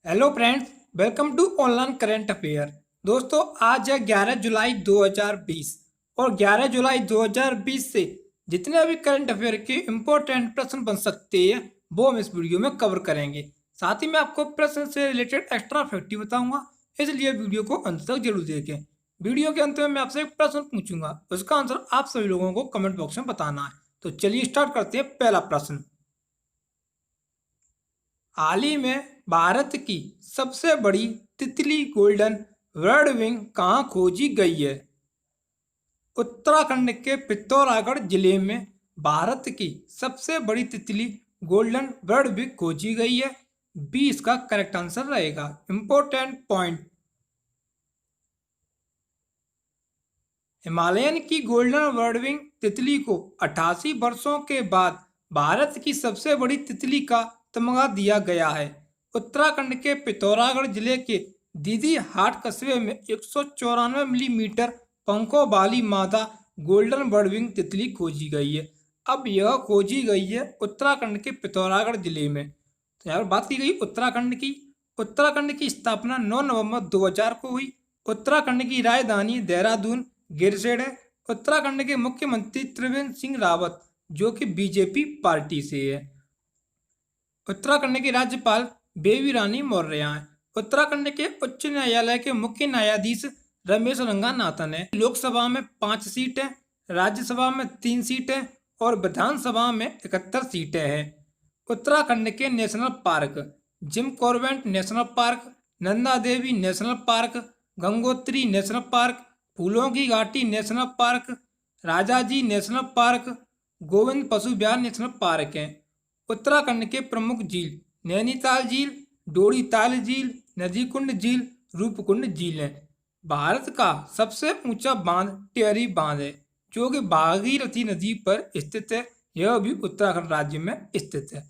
Hello friends, welcome to online current affair. दोस्तों, आज है 11 जुलाई 2020 और 11 जुलाई 2020 से जितने भी करंट अफेयर के इम्पोर्टेंट प्रश्न बन सकते हैं वो हम इस वीडियो में कवर करेंगे। साथ ही मैं आपको प्रश्न से रिलेटेड एक्स्ट्रा फैक्ट भी बताऊंगा, इसलिए वीडियो को अंत तक जरूर देखें। वीडियो के अंत में मैं आपसे एक प्रश्न पूछूंगा, उसका आंसर आप सभी लोगों को कमेंट बॉक्स में बताना है। तो चलिए स्टार्ट करते हैं। पहला प्रश्न, हाल ही में भारत की सबसे बड़ी तितली गोल्डन वर्डविंग कहाँ खोजी गई है? उत्तराखंड के पिथौरागढ़ जिले में भारत की सबसे बड़ी तितली गोल्डन वर्डविंग खोजी गई है। बी इसका करेक्ट आंसर रहेगा। इंपॉर्टेंट पॉइंट, हिमालयन की गोल्डन वर्डविंग तितली को 88 वर्षों के बाद भारत की सबसे बड़ी तितली का तमगा दिया गया है। उत्तराखंड के पिथौरागढ़ जिले के दीदी हाट कस्बे में 194 मिलीमीटर पंखों वाली मादा गोल्डन वर्डविंग तितली खोजी गई है। अब यह खोजी गई है उत्तराखंड के पिथौरागढ़ जिले में। तो यहाँ पर बात की गई उत्तराखंड की। उत्तराखंड की स्थापना 9 नवंबर 2000 को हुई। उत्तराखंड की राजधानी देहरादून गिरसेड है। उत्तराखंड के मुख्यमंत्री त्रिवेंद्र सिंह रावत, जो कि बीजेपी पार्टी से है। उत्तराखंड के राज्यपाल बेबी रानी मौर्य हैं। उत्तराखंड के उच्च न्यायालय के मुख्य न्यायाधीश रमेश रंगानाथन है। लोकसभा में 5 सीटें, राज्यसभा में 3 सीटें और विधानसभा में 71 सीटें हैं। उत्तराखंड के national park, Jim Corbett national park, Nanda Devi national park, Gangotri national park, फूलों की घाटी national park, Rajaji national park, Govind Pashu Vihar national park हैं। उत्तराखंड के प्रमुख झील नैनीताल झील, डोडी ताल झील, नदी कुंड झील, रूपकुंड झील है। भारत का सबसे ऊंचा बांध टिहरी बांध है, जो कि भागीरथी नदी पर स्थित है। यह भी उत्तराखंड राज्य में स्थित है।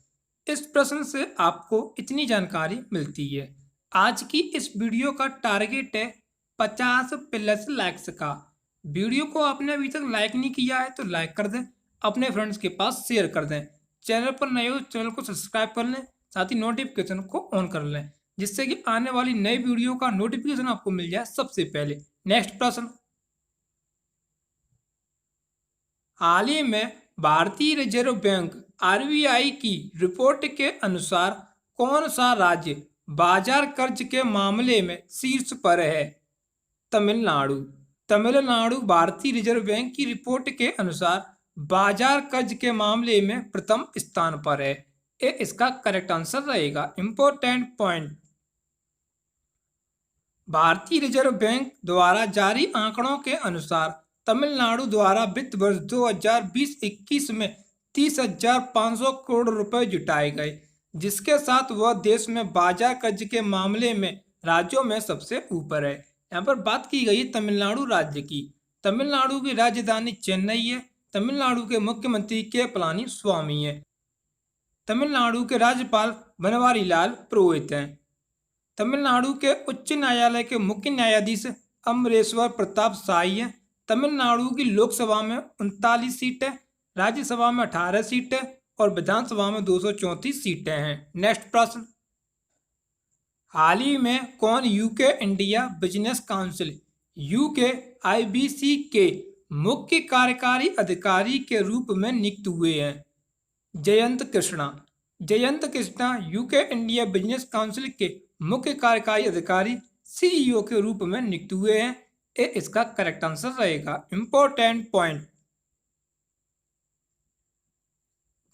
इस प्रश्न से आपको इतनी जानकारी मिलती है। आज की इस वीडियो का टारगेट है 50 प्लस लाइक्स का। वीडियो को आपने अभी तक लाइक नहीं किया है तो लाइक कर दें, अपने फ्रेंड्स के पास शेयर कर दें। चैनल पर नए हो तो चैनल को सब्सक्राइब कर लें, साथ ही नोटिफिकेशन को ऑन कर लें, जिससे कि आने वाली नई वीडियो का नोटिफिकेशन आपको मिल जाए सबसे पहले। नेक्स्ट प्रश्न, हाल ही में भारतीय रिजर्व बैंक आरबीआई की रिपोर्ट के अनुसार कौन सा राज्य बाजार कर्ज के मामले में शीर्ष पर है? तमिलनाडु। तमिलनाडु भारतीय रिजर्व बैंक की रिपोर्ट के अनुसार बाजार कर्ज के मामले में प्रथम स्थान पर है। ये इसका करेक्ट आंसर रहेगा। इंपॉर्टेंट पॉइंट, भारतीय रिजर्व बैंक द्वारा जारी आंकड़ों के अनुसार तमिलनाडु द्वारा वित्त वर्ष 2020-21 में 30,500 करोड़ रुपए जुटाए गए, जिसके साथ वह देश में बाजार कर्ज के मामले में राज्यों में सबसे ऊपर है। यहाँ पर बात की गई तमिलनाडु राज्य की। तमिलनाडु की राजधानी चेन्नई है। तमिलनाडु के मुख्यमंत्री के पलानी स्वामी है। तमिलनाडु के राज्यपाल बनवारी लाल पुरोहित हैं। तमिलनाडु के उच्च न्यायालय के मुख्य न्यायाधीश अमरेश्वर प्रताप शाही हैं। तमिलनाडु की लोकसभा में 39 सीटें, राज्यसभा में 18 सीटें और विधानसभा में 234 सीटें हैं। नेक्स्ट प्रश्न, हाल ही में कौन UK India business council UK IBC के मुख्य कार्यकारी अधिकारी के रूप में नियुक्त हुए हैं? Jayant Krishna. Jayant Krishna UK India business council के मुख्य कार्यकारी अधिकारी सीईओ के रूप में नियुक्त हुए हैं। ये इसका करेक्ट आंसर रहेगा। इंपॉर्टेंट पॉइंट,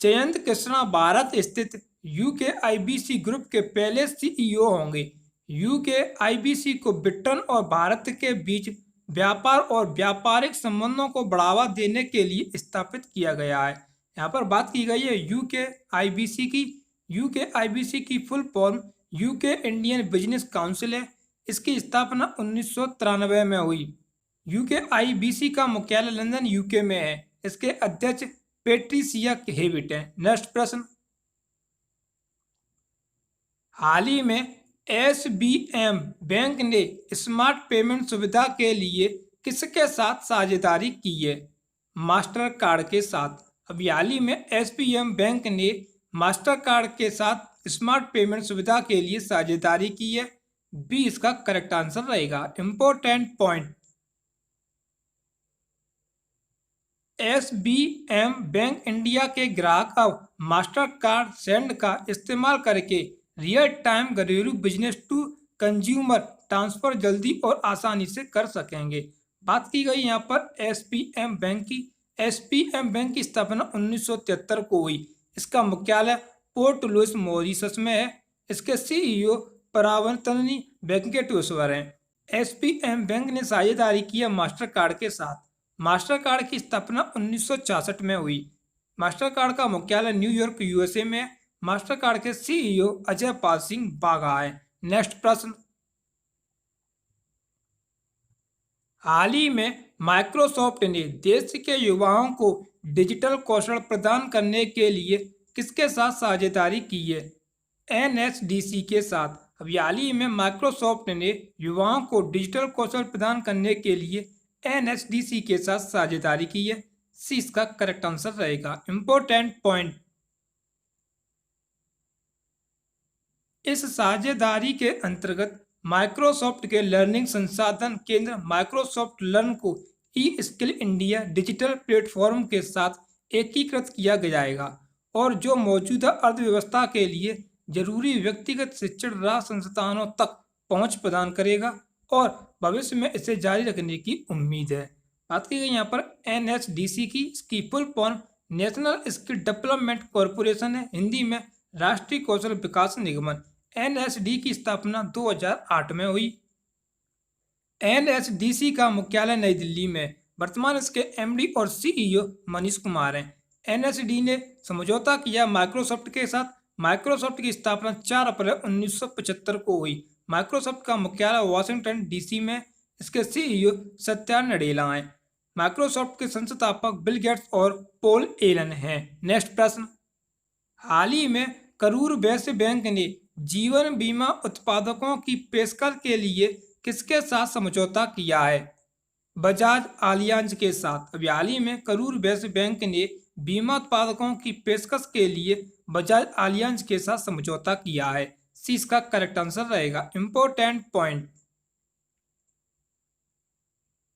जयंत कृष्णा भारत स्थित यूके आईबीसी ग्रुप के पहले सीईओ होंगे। यूके आईबीसी को ब्रिटेन और भारत के बीच व्यापार और व्यापारिक संबंधों को बढ़ावा देने के लिए स्थापित किया गया है। यहाँ पर बात की गई है यूके आईबीसी की। यूके आईबीसी की full form UK Indian business council है। इसकी स्थापना 1993 में हुई। यूके आईबीसी का मुख्यालय लंदन यूके में है। इसके अध्यक्ष पेट्रिसिया हेविट हैं। नेक्स्ट प्रश्न, हाल ही में एसबीएम बैंक ने स्मार्ट पेमेंट सुविधा के लिए किसके साथ साझेदारी की है? मास्टर कार्ड के साथ। अभी हाल ही में एसबीएम बैंक ने मास्टर कार्ड के साथ स्मार्ट पेमेंट सुविधा के लिए साझेदारी की है। बी इसका करेक्ट आंसर रहेगा। Important point, SBM bank India के ग्राहक अब मास्टर कार्ड सेंड का इस्तेमाल करके रियल टाइम घरेलू बिजनेस टू कंज्यूमर ट्रांसफर जल्दी और आसानी से कर सकेंगे। बात की गई यहाँ पर SBM बैंक की। SBM बैंक की स्थापना 1973 को हुई। इसका मुख्यालय पोर्ट लुइस मॉरिशस में है। इसके CEO परावर्तनी वेंकटेश्वर हैं। SBM बैंक ने साझेदारी की है मास्टर कार्ड के साथ। मास्टर कार्ड की स्थापना 1966 में हुई। मास्टर कार्ड का मुख्यालय न्यूयॉर्क USA में है। मास्टर कार्ड के CEO अजय पाल सिंह बाघा है। नेक्स्ट प्रश्न, हाल ही में माइक्रोसॉफ्ट ने देश के युवाओं को डिजिटल कौशल प्रदान करने के लिए किसके साथ साझेदारी की है? NSDC के साथ। अभी हाल ही में माइक्रोसॉफ्ट ने युवाओं को डिजिटल कौशल प्रदान करने के लिए NSDC के साथ साझेदारी की है। सी इसका करेक्ट आंसर रहेगा। इंपॉर्टेंट पॉइंट, इस साझेदारी के अंतर्गत माइक्रोसॉफ्ट के लर्निंग संसाधन केंद्र माइक्रोसॉफ्ट लर्न को ई स्किल इंडिया डिजिटल प्लेटफॉर्म के साथ एकीकृत किया जाएगा और जो मौजूदा अर्थव्यवस्था के लिए जरूरी व्यक्तिगत शिक्षण राह संस्थानों तक पहुंच प्रदान करेगा और भविष्य में इसे जारी रखने की उम्मीद है। बात की गई यहाँ पर NSDC की। इसकी full form national skill development corporation है, हिंदी में राष्ट्रीय कौशल विकास निगमन। NSD की स्थापना 2008 में हुई। NSDC का मुख्यालय नई दिल्ली में। वर्तमान इसके MD और CEO मनीष कुमार हैं। NSD ने समझौता किया माइक्रोसॉफ्ट के साथ। माइक्रोसॉफ्ट की स्थापना 4 अप्रैल 1975 को हुई। माइक्रोसॉफ्ट का मुख्यालय वाशिंगटन DC में। इसके CEO सत्या नडेला हैं। माइक्रोसॉफ्ट के संस्थापक बिल गेट्स और पॉल एलन हैं। नेक्स्ट प्रश्न, हाल ही में करूर वैश्य बैंक ने जीवन बीमा उत्पादकों की पेशकश के लिए किसके साथ समझौता किया है? बजाज आलियांज के साथ। अभी हाल ही में करूर वैश्य बैंक ने बीमा उत्पादकों की पेशकश के लिए बजाज आलियांज के साथ समझौता किया है। सी इसका करेक्ट आंसर रहेगा। इंपॉर्टेंट पॉइंट,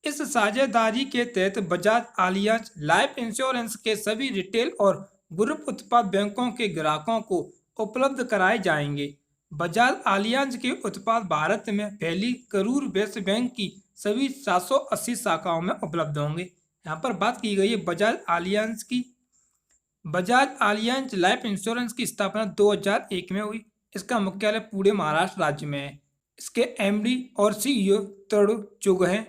इस साझेदारी के तहत बजाज आलियांज लाइफ इंश्योरेंस के सभी रिटेल और ग्रुप उत्पाद बैंकों के ग्राहकों को उपलब्ध कराए जाएंगे। बजाज आलियांज के उत्पाद भारत में फैली करूर वैश्य बैंक की सभी 780 शाखाओं में उपलब्ध होंगे। यहाँ पर बात की गई है बजाज आलियांज की। बजाज आलियांज लाइफ इंश्योरेंस की स्थापना 2001 में हुई। इसका मुख्यालय पुणे महाराष्ट्र राज्य में है। इसके MD और CEO तरुण चुग हैं।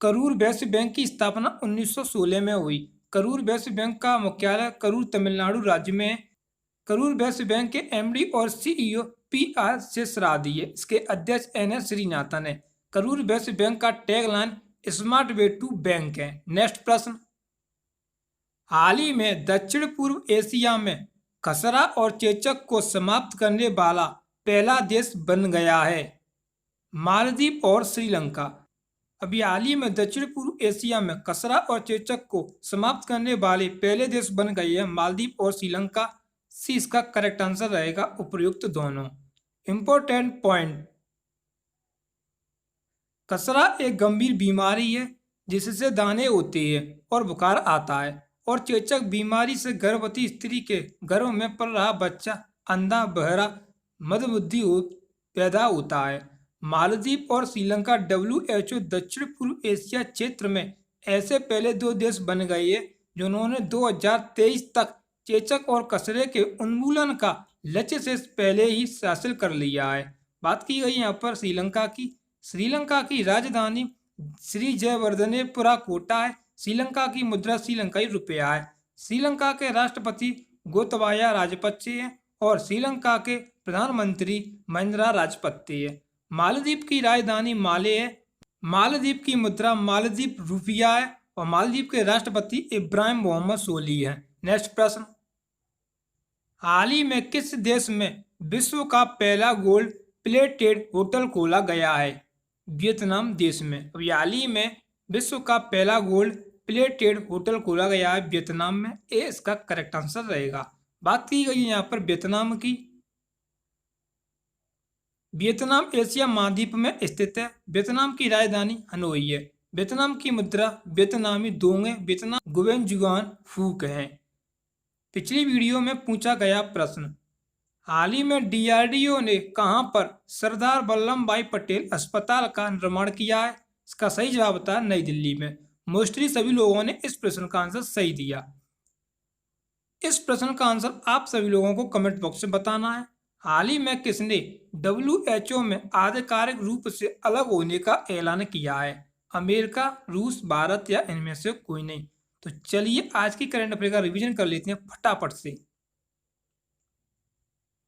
करूर वैश्य बैंक की स्थापना 1916 में हुई। करूर वैश्य बैंक का मुख्यालय करूर तमिलनाडु राज्य में है। करूर वैश्य बैंक के MD और CEO PR शेषराधी है। इसके अध्यक्ष NS श्रीनाथन है। करूर वैश्य बैंक का tagline smart way to bank है। नेक्स्ट प्रश्न, हाल ही में दक्षिण पूर्व एशिया में खसरा और चेचक को समाप्त करने वाला पहला देश बन गया है मालदीव और श्रीलंका। अभी हाल ही में दक्षिण पूर्व एशिया में खसरा और चेचक को समाप्त करने वाले पहले देश बन गए हैं मालदीव और श्रीलंका। सी इसका करेक्ट आंसर रहेगा उपर्युक्त दोनों। इंपॉर्टेंट पॉइंट, खसरा एक गंभीर बीमारी है जिससे दाने होते हैं और बुखार आता है, और चेचक बीमारी से गर्भवती स्त्री के गर्भ में पल रहा बच्चा अंधा, बहरा, मंदबुद्धि पैदा होता है। मालदीव और श्रीलंका WHO दक्षिण पूर्व एशिया क्षेत्र में ऐसे पहले दो देश बन गए हैं जिन्होंने 2023 तक चेचक और खसरे के उन्मूलन का लक्ष्य से पहले ही हासिल कर लिया है। बात की गई यहाँ पर श्रीलंका की। श्रीलंका की राजधानी श्री जयवर्धनेपुरा कोटा है। श्रीलंका की मुद्रा श्रीलंकाई रुपया है। श्रीलंका के राष्ट्रपति गोतबाया राजपक्षे हैं और श्रीलंका के प्रधानमंत्री महिंद्रा राजपक्षे है। मालदीव की राजधानी माले है। मालदीव की मुद्रा मालदीव रुपया है और मालदीव के राष्ट्रपति इब्राहिम मोहम्मद सोली है। नेक्स्ट प्रश्न, हाल ही में किस देश में विश्व का पहला गोल्ड प्लेटेड होटल खोला गया है? वियतनाम देश में। अभी हाल ही में विश्व का पहला गोल्ड प्लेटेड होटल खोला गया है वियतनाम में। ए इसका करेक्ट आंसर रहेगा। बात की गई है यहाँ पर वियतनाम की। वियतनाम एशिया महाद्वीप में स्थित है। वियतनाम की राजधानी हनोई है। वियतनाम की मुद्रा वियतनामी दोंग है। वियतनाम गुवेन जुगान फूक है। पिछली वीडियो में पूछा गया प्रश्न, हाल ही में डीआरडीओ ने कहां पर सरदार वल्लभ भाई पटेल अस्पताल का निर्माण किया है? इसका सही जवाब था नई दिल्ली में। मोस्टली सभी लोगों ने इस प्रश्न का आंसर सही दिया। इस प्रश्न का आंसर आप सभी लोगों को कमेंट बॉक्स में बताना है। हाल ही में किसने WHO में आधिकारिक रूप से अलग होने का ऐलान किया है? अमेरिका, रूस, भारत या इनमें से कोई नहीं? तो चलिए आज की करंट अफेयर का रिवीजन कर लेते हैं फटाफट से।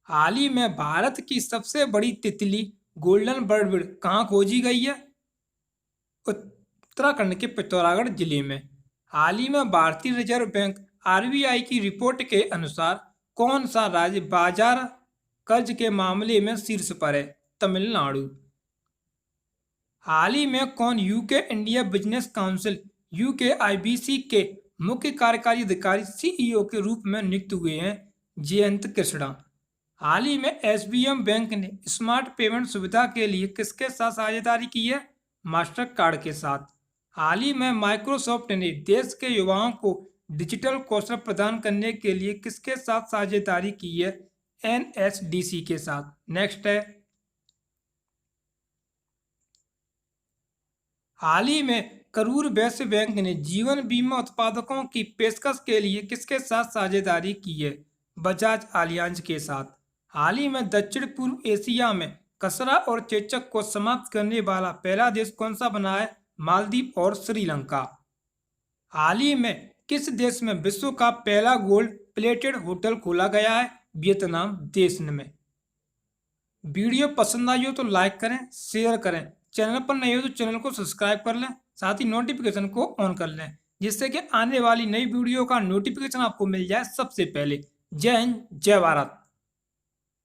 हाल ही में भारत की सबसे बड़ी तितली गोल्डन बर्डविड कहाँ खोजी गई है? उत्तराखंड के पिथौरागढ़ जिले में। हाल ही में भारतीय रिजर्व बैंक RBI की रिपोर्ट के अनुसार कौन सा राज्य बाजार कर्ज के मामले में शीर्ष पर है? तमिलनाडु। हाल ही में कौन UK India business council UKIBC के मुख्य कार्यकारी अधिकारी CEO के रूप में नियुक्त हुए हैं? जयंत कृष्णा। हाल ही में SBM बैंक ने स्मार्ट पेमेंट सुविधा के लिए किसके साथ साझेदारी की है? मास्टर कार्ड के साथ। हाल ही में माइक्रोसॉफ्ट ने देश के युवाओं को डिजिटल कौशल प्रदान करने के लिए किसके साथ साझेदारी की है? NSDC के साथ। नेक्स्ट है, हाल ही में करूर वैश्य बैंक ने जीवन बीमा उत्पादकों की पेशकश के लिए किसके साथ साझेदारी की है? बजाज आलियांज के साथ। हाल ही में दक्षिण पूर्व एशिया में खसरा और चेचक को समाप्त करने वाला पहला देश कौन सा बना है? मालदीव और श्रीलंका। हाल ही में किस देश में विश्व का पहला गोल्ड प्लेटेड होटल खोला गया है? वियतनाम देश में। वीडियो पसंद आई हो तो लाइक करें, शेयर करें। चैनल पर नए हो तो चैनल को सब्सक्राइब कर लें, साथ ही नोटिफिकेशन को ऑन कर लें, जिससे कि आने वाली नई वीडियो का नोटिफिकेशन आपको मिल जाए सबसे पहले। जय हिंद, जय भारत।